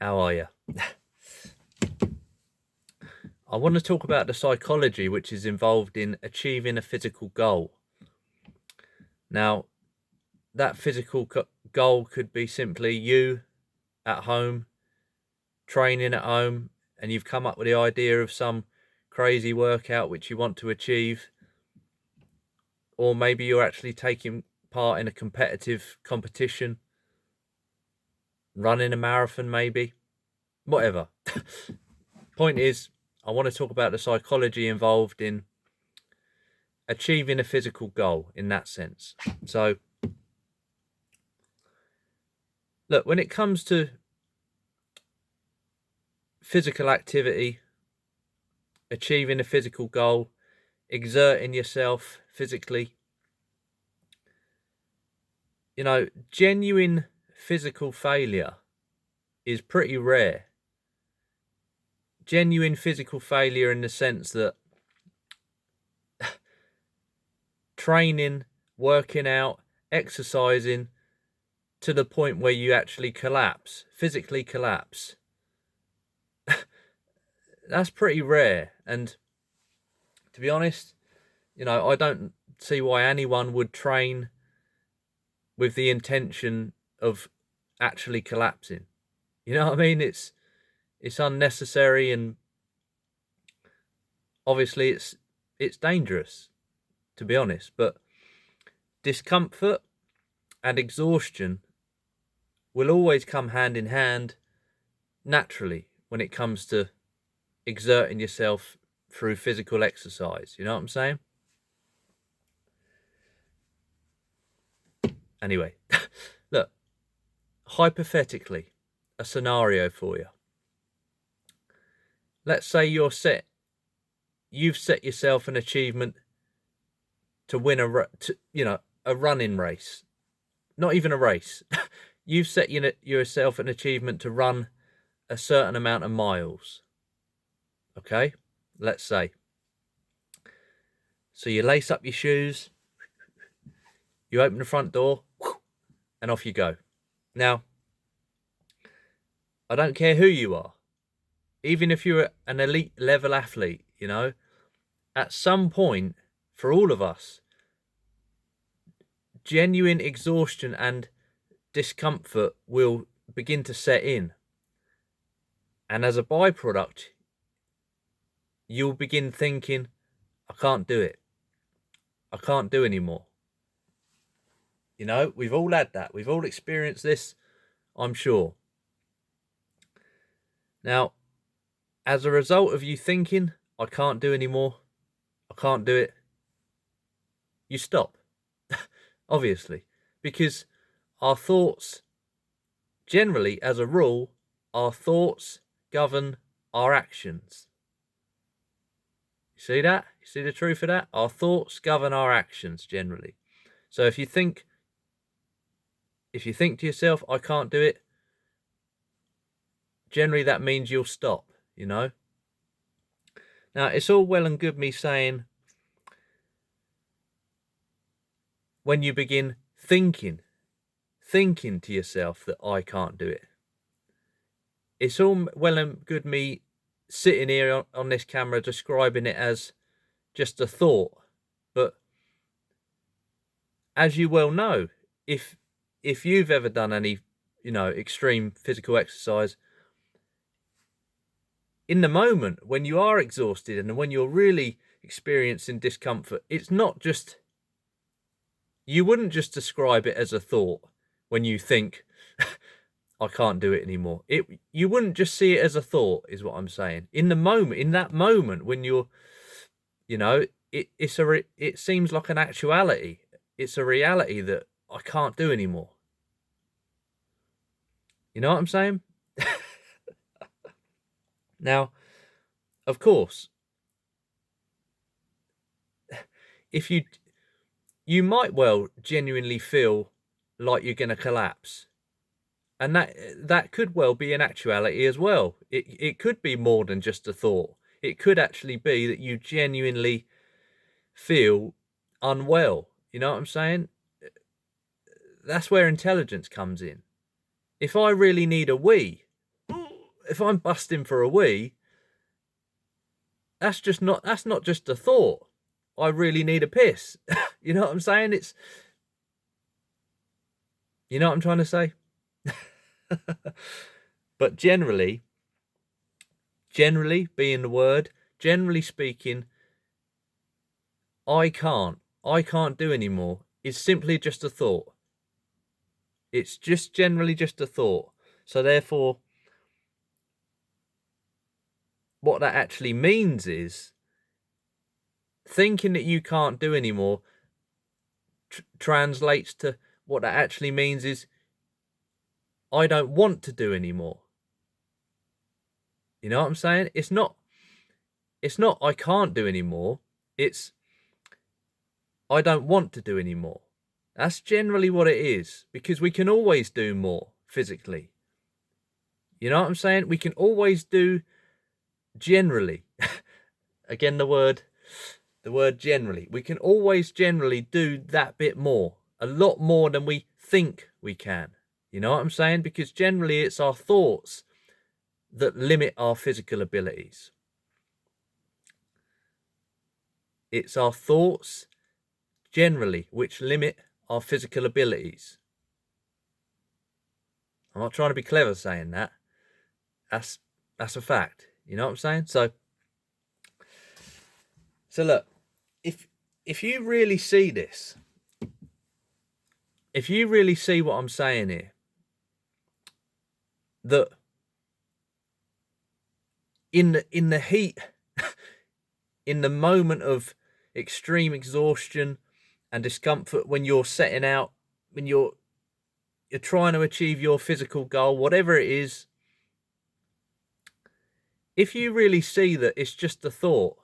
How are you? I want to talk about the psychology which is involved in achieving a physical goal. Now, that physical goal could be simply you at home, training at home, and you've come up with the idea of some crazy workout which you want to achieve. Or maybe you're actually taking part in a competitive competition, running a marathon maybe, whatever. Point is, I want to talk about the psychology involved in achieving a physical goal in that sense. So, look, when it comes to physical activity, achieving a physical goal, exerting yourself physically, you know, genuine physical failure is pretty rare. Genuine physical failure in the sense that training, working out, exercising to the point where you actually collapse, physically collapse. That's pretty rare. And to be honest, you know, I don't see why anyone would train with the intention of actually collapsing. You know what I mean? It's unnecessary, and obviously it's dangerous, to be honest. But discomfort and exhaustion will always come hand in hand naturally when it comes to exerting yourself through physical exercise. You know what I'm saying? Anyway, look, hypothetically, a scenario for you. Let's say you've set yourself an achievement to win a running race. Not even a race. You've set yourself an achievement to run a certain amount of miles. Okay, let's say. So you lace up your shoes, you open the front door, and off you go. Now, I don't care who you are. Even if you're an elite level athlete, you know, at some point, for all of us, genuine exhaustion and discomfort will begin to set in. And as a byproduct, you'll begin thinking, I can't do it. I can't do anymore. You know, we've all had that. We've all experienced this, I'm sure. Now, as a result of you thinking, I can't do anymore, I can't do it, you stop. Obviously. Because our thoughts, generally, as a rule, our thoughts govern our actions. You see that? You see the truth of that? Our thoughts govern our actions, generally. So if you think to yourself, I can't do it, generally that means you'll stop, you know? Now, it's all well and good me saying, when you begin thinking to yourself that I can't do it, it's all well and good me sitting here on this camera describing it as just a thought. But as you well know, if you've ever done any, you know, extreme physical exercise, in the moment when you are exhausted and when you're really experiencing discomfort, it's not just, you wouldn't just describe it as a thought when you think, I can't do it anymore. You wouldn't just see it as a thought, is what I'm saying. In that moment when you're, you know, it seems like an actuality. It's a reality that I can't do anymore. You know what I'm saying? Now, of course, if you might well genuinely feel like you're going to collapse. And that could well be an actuality as well. It could be more than just a thought. It could actually be that you genuinely feel unwell. You know what I'm saying? That's where intelligence comes in. If I really need a wee, if I'm busting for a wee, that's not just a thought. I really need a piss. You know what I'm saying? You know what I'm trying to say? But generally being the word, generally speaking, I can't do anymore is simply just a thought. It's just generally just a thought. So therefore, what that actually means is thinking that you can't do anymore translates to what that actually means is I don't want to do anymore. You know what I'm saying? It's not I can't do anymore. It's I don't want to do anymore. That's generally what it is, because we can always do more physically. You know what I'm saying? We can always do generally. Again, the word generally. We can always generally do that bit more. A lot more than we think we can. You know what I'm saying? Because generally it's our thoughts that limit our physical abilities. It's our thoughts generally which limit our physical abilities. I'm not trying to be clever saying that. That's a fact. You know what I'm saying? So look, if you really see this, if you really see what I'm saying here, that in the heat, in the moment of extreme exhaustion and discomfort, when you're setting out, when you're trying to achieve your physical goal, whatever it is, if you really see that it's just a thought,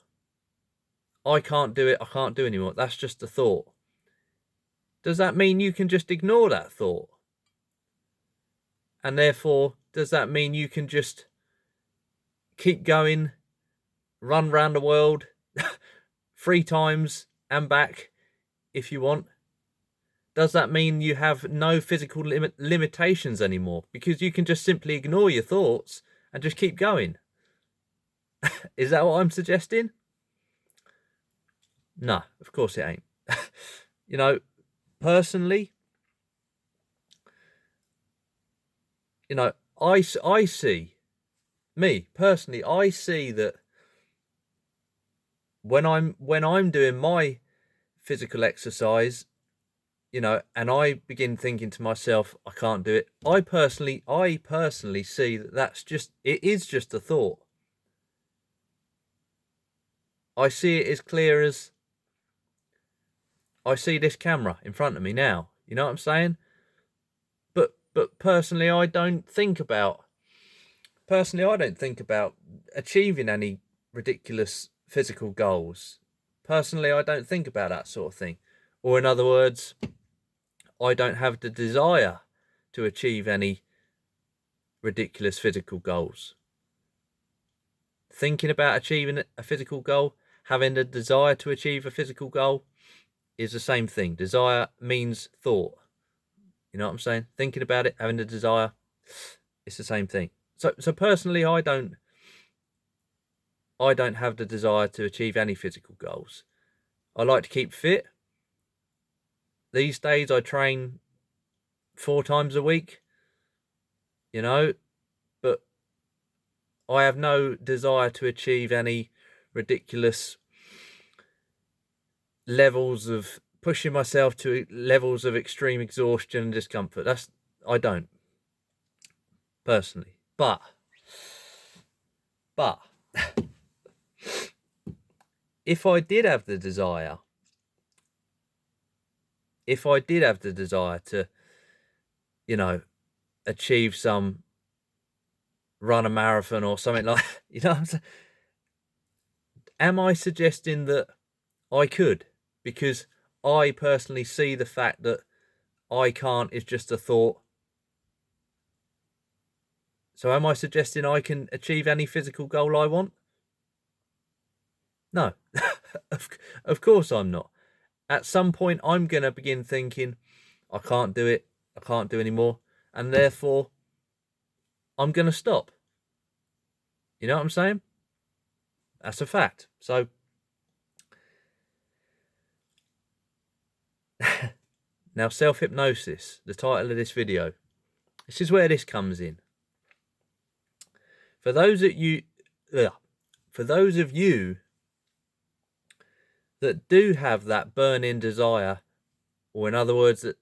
I can't do it, I can't do anymore, that's just a thought, does that mean you can just ignore that thought? And therefore, does that mean you can just keep going, run around the world 3 times and back if you want? Does that mean you have no physical limitations anymore? Because you can just simply ignore your thoughts and just keep going. Is that what I'm suggesting? No, of course it ain't. You know, personally, you know, I see, me personally, I see that when I'm doing my physical exercise, you know, and I begin thinking to myself, I can't do it. I personally see that it is just a thought. I see it as clear as I see this camera in front of me now. You know what I'm saying? But personally, I don't think about achieving any ridiculous physical goals. Personally, I don't think about that sort of thing. Or in other words, I don't have the desire to achieve any ridiculous physical goals. Thinking about achieving a physical goal, having the desire to achieve a physical goal is the same thing. Desire means thought. You know what I'm saying? Thinking about it, having the desire, it's the same thing. So personally, I don't have the desire to achieve any physical goals. I like to keep fit. These days I train 4 times a week, you know, but I have no desire to achieve any ridiculous levels of pushing myself to levels of extreme exhaustion and discomfort. I don't, personally. But if I did have the desire, to, you know, achieve run a marathon or something like, you know what I'm saying? Am I suggesting that I could? Because I personally see the fact that I can't is just a thought. So am I suggesting I can achieve any physical goal I want? No, of course I'm not. At some point, I'm going to begin thinking, I can't do it, I can't do anymore, and therefore, I'm going to stop. You know what I'm saying? That's a fact. So now, self-hypnosis, the title of this video. This is where this comes in. For those of you that do have that burning desire, or in other words, that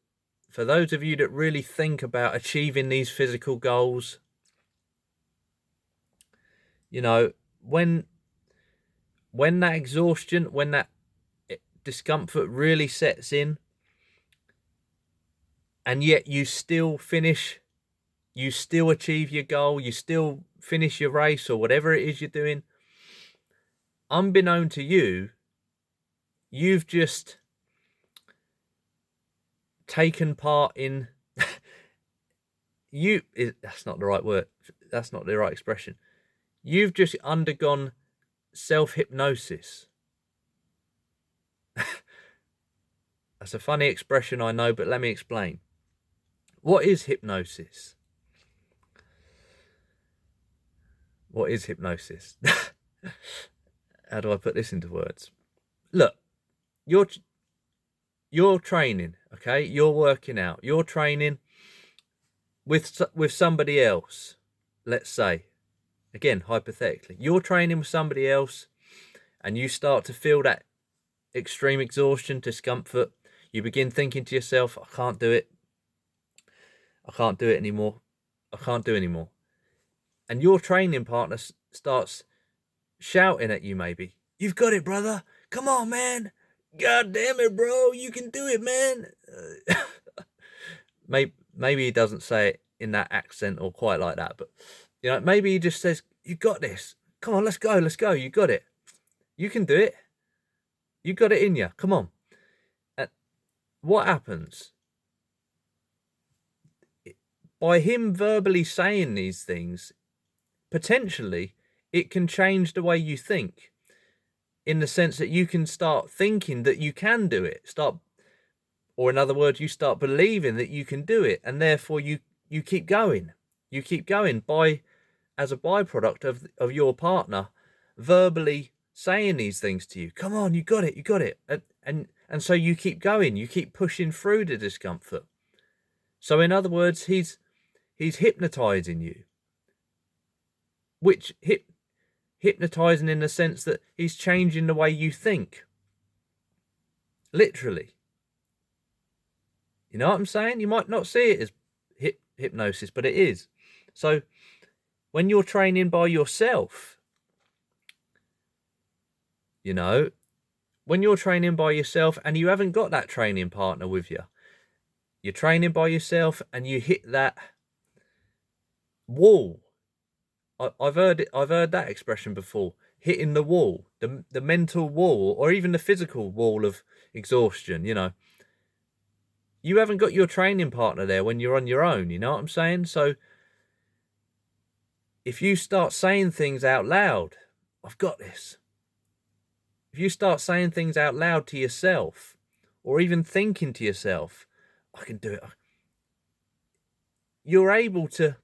for those of you that really think about achieving these physical goals, you know, when that exhaustion, when that discomfort really sets in, and yet you still finish, you still achieve your goal, you still finish your race or whatever it is you're doing, unbeknown to you, you've just taken part in that's not the right word, that's not the right expression. You've just undergone self-hypnosis. That's a funny expression, I know, but let me explain. What is hypnosis? What is hypnosis? How do I put this into words? Look, you're training, okay? You're working out. You're training with somebody else, let's say. Again, hypothetically. You're training with somebody else and you start to feel that extreme exhaustion, discomfort. You begin thinking to yourself, I can't do it. I can't do it anymore. I can't do it anymore. And your training partner starts shouting at you maybe. You've got it, brother. Come on, man. God damn it, bro. You can do it, man. Maybe he doesn't say it in that accent or quite like that. But, you know, maybe he just says, you got this. Come on, let's go. Let's go. You got it. You can do it. You got it in you. Come on. And what happens? By him verbally saying these things, potentially it can change the way you think, in the sense that you can start thinking that you can do it, or in other words, you start believing that you can do it, and therefore you keep going. You keep going as a byproduct of your partner verbally saying these things to you. Come on, you got it, you got it. And so you keep going, you keep pushing through the discomfort. So in other words, he's hypnotizing you, which hypnotizing in the sense that he's changing the way you think. Literally. You know what I'm saying? You might not see it as hypnosis, but it is. So when you're training by yourself, you know, when you're training by yourself and you haven't got that training partner with you, you're training by yourself and you hit that wall. I've heard that expression before, hitting the wall, the mental wall, or even the physical wall of exhaustion. You know, you haven't got your training partner there when you're on your own. You know what I'm saying? So if you start saying things out loud, I've got this. If you start saying things out loud to yourself, or even thinking to yourself, I can do it, you're able to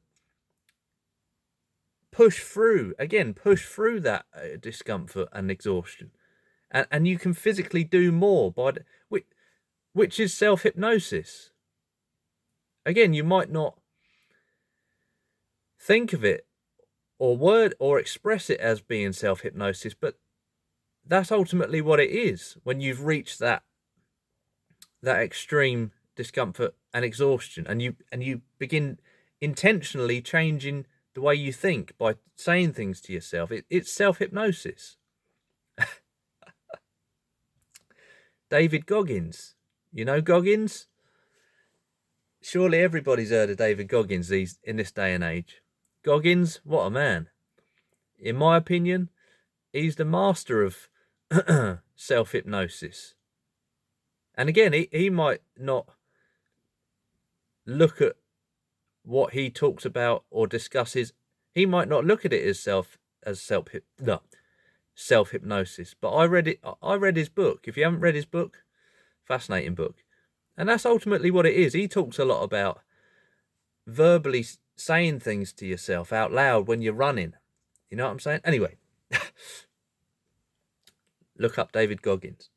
push through that discomfort and exhaustion, and you can physically do more which is self-hypnosis. Again, you might not think of it or word or express it as being self-hypnosis, but that's ultimately what it is when you've reached that extreme discomfort and exhaustion, and you begin intentionally changing the way you think by saying things to yourself. It's self-hypnosis. David Goggins. You know Goggins? Surely everybody's heard of David Goggins in this day and age. Goggins, what a man. In my opinion, he's the master of self-hypnosis. And again, he might not look at what he talks about or discusses. He might not look at it as self-hypnosis. But I read his book. If you haven't read his book, fascinating book. And that's ultimately what it is. He talks a lot about verbally saying things to yourself out loud when you're running, You know what I'm saying? Anyway, look up David Goggins.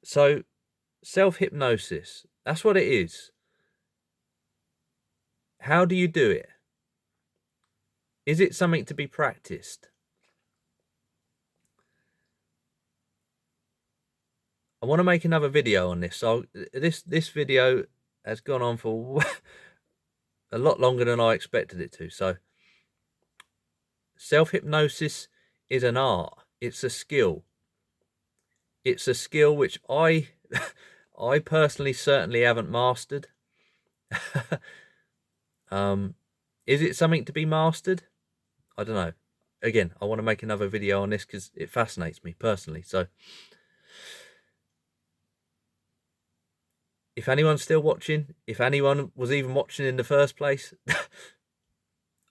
So, self-hypnosis, that's what it is. How do you do it? Is it something to be practiced? I want to make another video on this. So this video has gone on for a lot longer than I expected it to. So self-hypnosis is an art. It's a skill. It's a skill which I personally certainly haven't mastered. Is it something to be mastered? I don't know. Again, I want to make another video on this because it fascinates me personally. So if anyone's still watching, if anyone was even watching in the first place,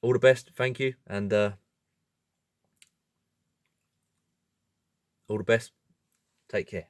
all the best. Thank you. And all the best. Take care.